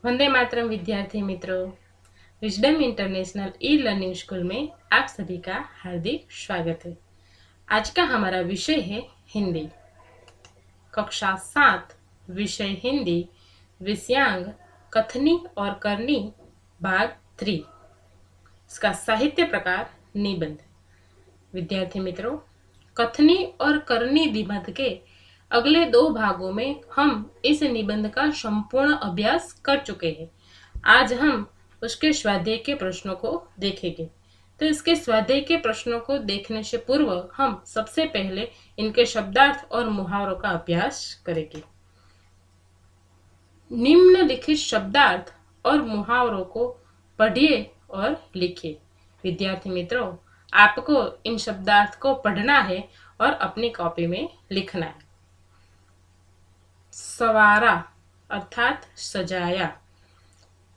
वंदे मातरम विद्यार्थी मित्रों, wisdom international e learning school में आप सभी का हार्दिक स्वागत है। आज का हमारा विषय है हिंदी। कक्षा 7 विषय हिंदी, विषयांग कथनी और करनी, भाग 3। इसका साहित्य प्रकार निबंध। विद्यार्थी मित्रों, कथनी और करनी निबंध के अगले 2 भागों में हम इस निबंध का संपूर्ण अभ्यास कर चुके हैं। आज हम उसके स्वाध्याय के प्रश्नों को देखेंगे। तो इसके स्वाध्याय के प्रश्नों को देखने से पूर्व हम सबसे पहले इनके शब्दार्थ और मुहावरों का अभ्यास करेंगे। निम्नलिखित शब्दार्थ और मुहावरों को पढ़िए और लिखिए। विद्यार्थी मित्रों, आपको इन शब्दार्थ को पढ़ना है और अपनी कॉपी में लिखना है। सवारा अर्थात सजाया,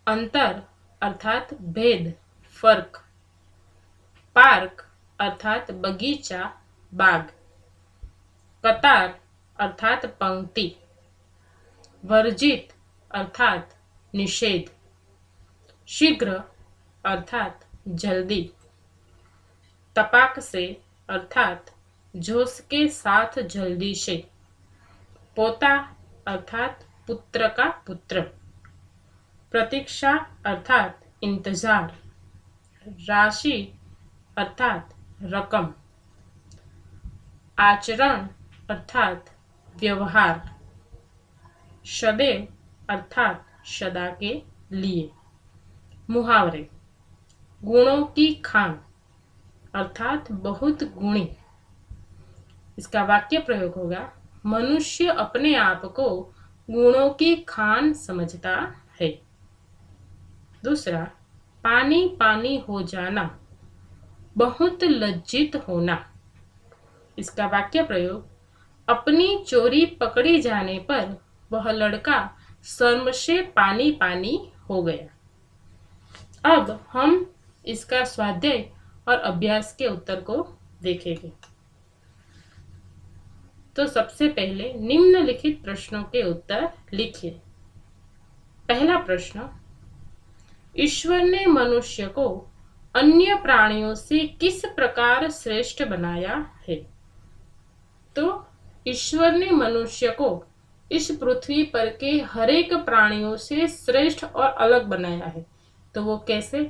अंतर अर्थात भेद, फर्क, पार्क अर्थात बगीचा, बाग, कतार अर्थात पंक्ति, वर्जित अर्थात निषेध, शीघ्र अर्थात जल्दी, तपाक से अर्थात जोश के साथ जल्दी से, पोता अर्थात पुत्र का पुत्र, प्रतीक्षा अर्थात इंतजार, राशि अर्थात रकम, आचरण अर्थात व्यवहार, सदैव अर्थात सदा के लिए। मुहावरे। गुणों की खान अर्थात बहुत गुणी। इसका वाक्य प्रयोग होगा, मनुष्य अपने आप को गुणों की खान समझता है। दूसरा, पानी पानी हो जाना, बहुत लज्जित होना। इसका वाक्य प्रयोग, अपनी चोरी पकड़ी जाने पर वह लड़का शर्म से पानी पानी हो गया। अब हम इसका स्वाध्याय और अभ्यास के उत्तर को देखेंगे। तो सबसे पहले निम्नलिखित प्रश्नों के उत्तर लिखिए। पहला प्रश्न, ईश्वर ने मनुष्य को अन्य प्राणियों से किस प्रकार श्रेष्ठ बनाया है? तो ईश्वर ने मनुष्य को इस पृथ्वी पर के हरेक प्राणियों से श्रेष्ठ और अलग बनाया है। तो वो कैसे?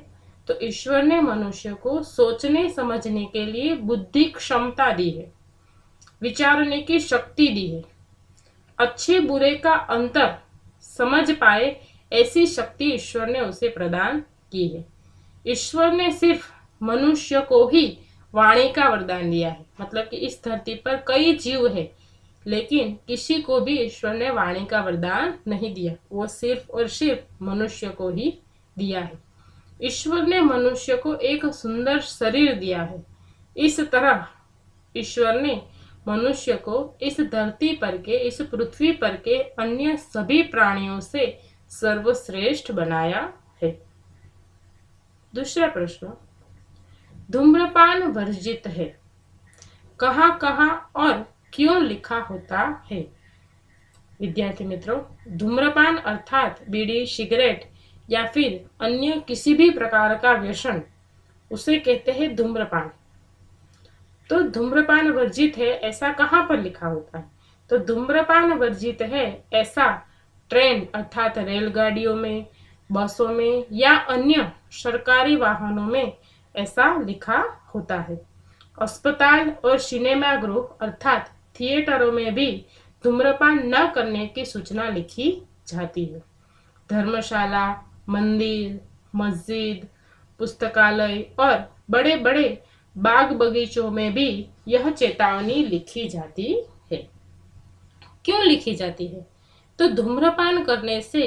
तो ईश्वर ने मनुष्य को सोचने समझने के लिए बुद्धि क्षमता दी है, विचारने की शक्ति दी है, अच्छे बुरे का अंतर समझ पाए ऐसी शक्ति ईश्वर ने उसे प्रदान की है। ईश्वर ने सिर्फ मनुष्य को ही वाणी का वरदान दिया है। मतलब कि इस धरती पर कई जीव है, लेकिन किसी को भी ईश्वर ने वाणी का वरदान नहीं दिया। वो सिर्फ और सिर्फ मनुष्य को ही दिया है। ईश्वर ने मनुष्य को एक सुंदर शरीर दिया है। इस तरह ईश्वर ने मनुष्य को इस धरती पर के, इस पृथ्वी पर के अन्य सभी प्राणियों से सर्वश्रेष्ठ बनाया है। दूसरा प्रश्न, धूम्रपान वर्जित है, कहाँ कहाँ और क्यों लिखा होता है? विद्यार्थी मित्रों, धूम्रपान अर्थात बीड़ी, सिगरेट या फिर अन्य किसी भी प्रकार का व्यसन, उसे कहते हैं धूम्रपान। तो धूम्रपान वर्जित है ऐसा कहाँ पर लिखा होता है? तो धूम्रपान वर्जित है ऐसा ट्रेन अर्थात रेलगाड़ियों में, बसों में या अन्य सरकारी वाहनों में ऐसा लिखा होता है। अस्पताल और सिनेमागृह अर्थात थिएटरों में भी धूम्रपान न करने की सूचना लिखी जाती है। धर्मशाला, मंदिर, मस्जिद, पुस्तकालय और बड़े बड़े बाग बगीचों में भी यह चेतावनी लिखी जाती है। क्यों लिखी जाती है? तो धूम्रपान करने से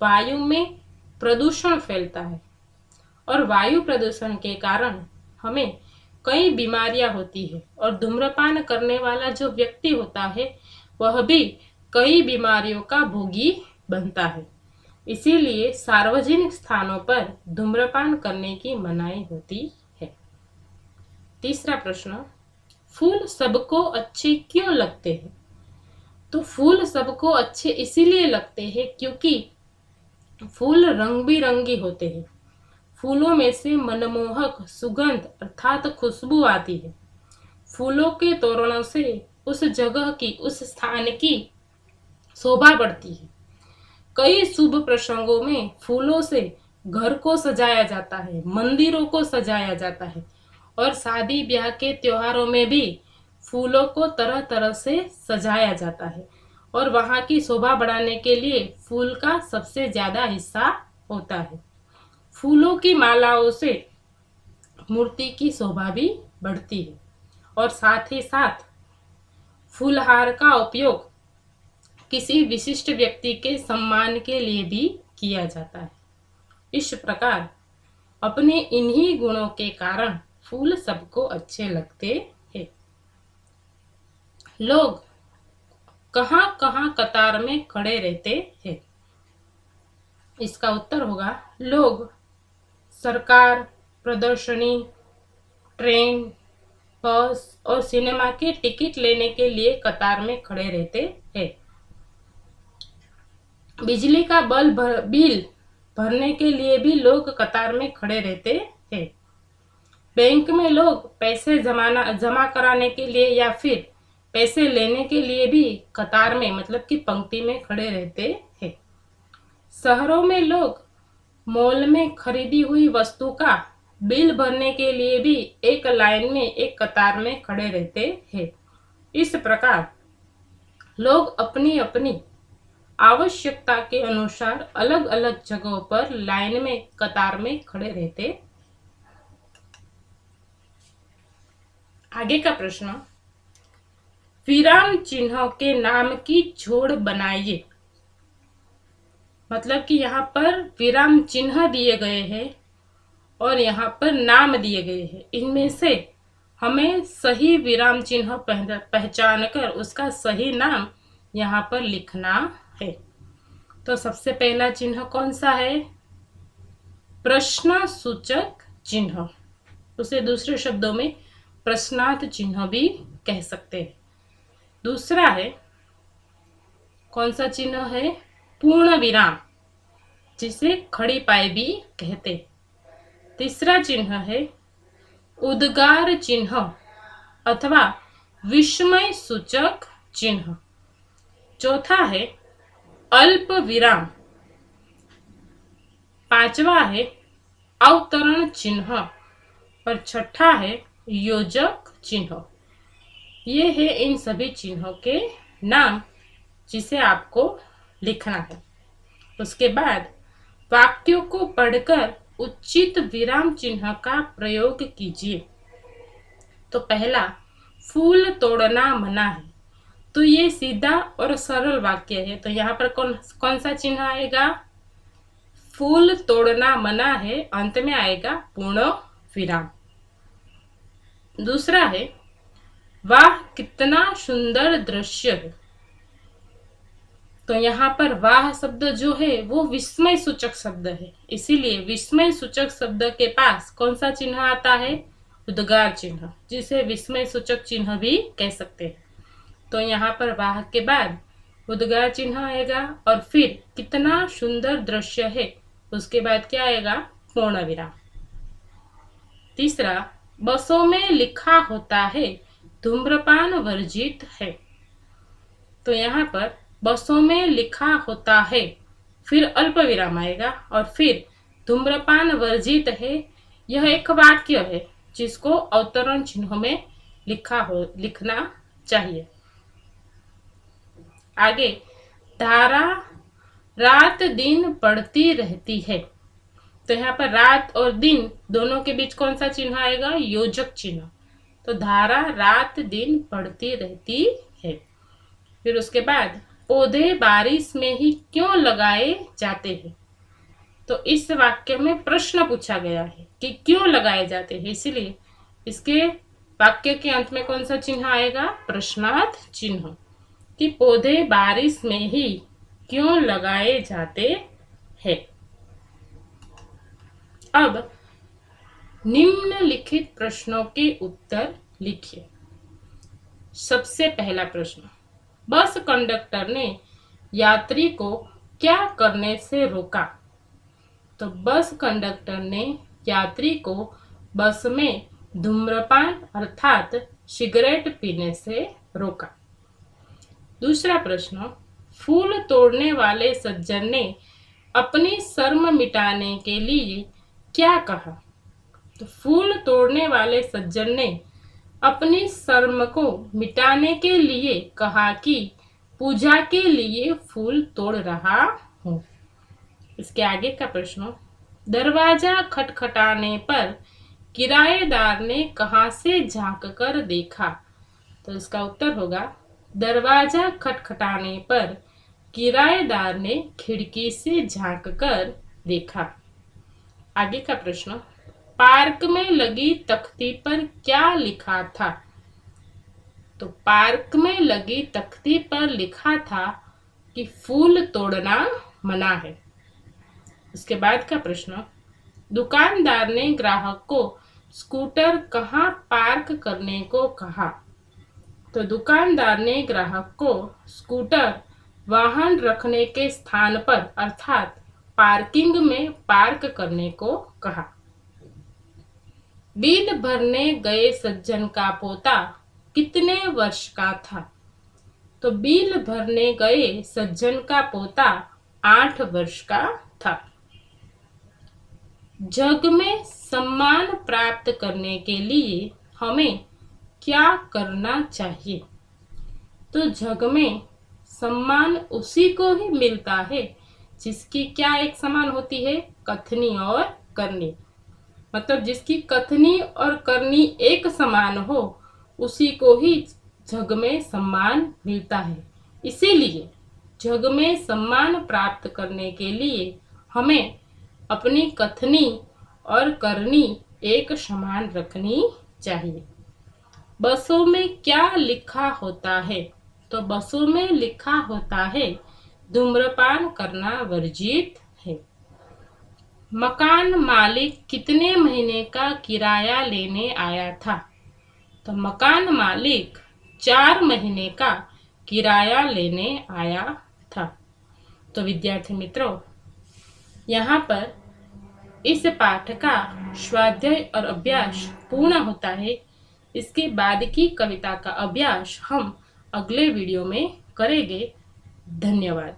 वायु में प्रदूषण फैलता है और वायु प्रदूषण के कारण हमें कई बीमारियां होती है और धूम्रपान करने वाला जो व्यक्ति होता है वह भी कई बीमारियों का भोगी बनता है। इसीलिए सार्वजनिक स्थानों पर धूम्रपान करने की मनाही होती है। तीसरा प्रश्न, फूल सबको अच्छे क्यों लगते हैं? तो फूल सबको अच्छे इसीलिए लगते हैं क्योंकि फूल रंग बिरंगी होते हैं। फूलों में से मनमोहक सुगंध अर्थात खुशबू आती है। फूलों के तोरणों से उस जगह की, उस स्थान की शोभा बढ़ती है। कई शुभ प्रसंगों में फूलों से घर को सजाया जाता है, मंदिरों को सजाया जाता है और शादी ब्याह के त्योहारों में भी फूलों को तरह तरह से सजाया जाता है और वहां की शोभा बढ़ाने के लिए फूल का सबसे ज्यादा हिस्सा होता है। फूलों की मालाओं से मूर्ति की शोभा भी बढ़ती है और साथ ही साथ फूलहार का उपयोग किसी विशिष्ट व्यक्ति के सम्मान के लिए भी किया जाता है। इस प्रकार अपने इन्हीं गुणों के कारण फूल सबको अच्छे लगते हैं। लोग कहाँ कहाँ कतार में खड़े रहते हैं? इसका उत्तर होगा, लोग सरकार, प्रदर्शनी, ट्रेन, बस और सिनेमा के टिकट लेने के लिए कतार में खड़े रहते हैं। बिजली का बिल भरने के लिए भी लोग कतार में खड़े रहते हैं। बैंक में लोग पैसे जमा कराने के लिए या फिर पैसे लेने के लिए भी कतार में, मतलब कि पंक्ति में खड़े रहते हैं। शहरों में लोग मॉल में खरीदी हुई वस्तु का बिल भरने के लिए भी एक लाइन में, एक कतार में खड़े रहते हैं। इस प्रकार लोग अपनी अपनी आवश्यकता के अनुसार अलग अलग जगहों पर लाइन में, कतार में खड़े रहते। आगे का प्रश्न, विराम चिन्हों के नाम की जोड़ बनाइए। मतलब कि यहाँ पर विराम चिन्ह दिए गए हैं और यहाँ पर नाम दिए गए हैं। इनमें से हमें सही विराम चिन्ह पहचान कर उसका सही नाम यहाँ पर लिखना है। तो सबसे पहला चिन्ह कौन सा है? प्रश्न सूचक चिन्ह। उसे दूसरे शब्दों में प्रश्नार्थ चिन्ह भी कह सकते हैं। दूसरा है, कौन सा चिन्ह है? पूर्ण विराम, जिसे खड़ी पाई भी कहते हैं। तीसरा चिन्ह है उद्गार चिन्ह अथवा विस्मय सूचक चिन्ह। चौथा है अल्प विराम। पांचवा है अवतरण चिन्ह और छठा है योजक चिन्ह। ये है इन सभी चिन्हों के नाम जिसे आपको लिखना है। उसके बाद वाक्यों को पढ़कर उचित विराम चिन्ह का प्रयोग कीजिए। तो पहला, फूल तोड़ना मना है। तो ये सीधा और सरल वाक्य है। तो यहाँ पर कौन कौन सा चिन्ह आएगा? फूल तोड़ना मना है, अंत में आएगा पूर्ण विराम। दूसरा है वाह कितना सुंदर दृश्य है। तो यहाँ पर वाह शब्द जो है वो विस्मय सूचक शब्द है, इसीलिए विस्मय सूचक शब्द के पास कौन सा चिन्ह आता है? उद्गार चिन्ह, जिसे विस्मय सूचक चिन्ह भी कह सकते हैं। तो यहाँ पर वाह के बाद उद्गार चिन्ह आएगा और फिर कितना सुंदर दृश्य है, उसके बाद क्या आएगा? पूर्ण विराम। तीसरा, बसों में लिखा होता है धूम्रपान वर्जित है। तो यहाँ पर बसों में लिखा होता है, फिर अल्प विराम आएगा और फिर धूम्रपान वर्जित है। यह एक वाक्य है जिसको अवतरण चिन्ह में लिखना चाहिए। आगे, धारा रात दिन बढ़ती रहती है। तो यहाँ पर रात और दिन दोनों के बीच कौन सा चिन्ह आएगा? योजक चिन्ह। तो धारा रात दिन बढ़ती रहती है। फिर उसके बाद पौधे बारिश में ही क्यों लगाए जाते हैं। तो इस वाक्य में प्रश्न पूछा गया है कि क्यों लगाए जाते हैं, इसीलिए इसके वाक्य के अंत में कौन सा चिन्ह आएगा? प्रश्नार्थ चिन्ह, कि पौधे बारिश में ही क्यों लगाए जाते हैं। अब निम्नलिखित प्रश्नों के उत्तर लिखिए। सबसे पहला प्रश्न, बस कंडक्टर ने यात्री को क्या करने से रोका? तो बस कंडक्टर ने यात्री को बस में धूम्रपान अर्थात सिगरेट पीने से रोका। दूसरा प्रश्न, फूल तोड़ने वाले सज्जन ने अपनी शर्म मिटाने के लिए क्या कहा? तो फूल तोड़ने वाले सज्जन ने अपनी शर्म को मिटाने के लिए कहा कि पूजा के लिए फूल तोड़ रहा हूँ। इसके आगे का प्रश्न, दरवाजा खटखटाने पर किराएदार ने कहां से झांक कर देखा? तो इसका उत्तर होगा, दरवाजा खटखटाने पर किराएदार ने खिड़की से झांक कर देखा। आगे का प्रश्न, पार्क में लगी तख्ती पर क्या लिखा था? तो पार्क में लगी तख्ती पर लिखा था कि फूल तोड़ना मना है। इसके बाद का प्रश्न, दुकानदार ने ग्राहक को स्कूटर कहाँ पार्क करने को कहा? तो दुकानदार ने ग्राहक को स्कूटर वाहन रखने के स्थान पर अर्थात पार्किंग में पार्क करने को कहा। बिल भरने गए सज्जन का पोता कितने वर्ष का था? तो बिल भरने गए सज्जन का पोता 8 वर्ष का था। जग में सम्मान प्राप्त करने के लिए हमें क्या करना चाहिए? तो जग में सम्मान उसी को ही मिलता है जिसकी क्या एक समान होती है? कथनी और करनी। मतलब जिसकी कथनी और करनी एक समान हो उसी को ही जग में सम्मान मिलता है। इसीलिए जग में सम्मान प्राप्त करने के लिए हमें अपनी कथनी और करनी एक समान रखनी चाहिए। बसों में क्या लिखा होता है? तो बसों में लिखा होता है धूम्रपान करना वर्जित है। मकान मालिक कितने महीने का किराया लेने आया था? तो मकान मालिक 4 महीने का किराया लेने आया था। तो विद्यार्थी मित्रों, यहाँ पर इस पाठ का स्वाध्याय और अभ्यास पूर्ण होता है। इसके बाद की कविता का अभ्यास हम अगले वीडियो में करेंगे। धन्यवाद।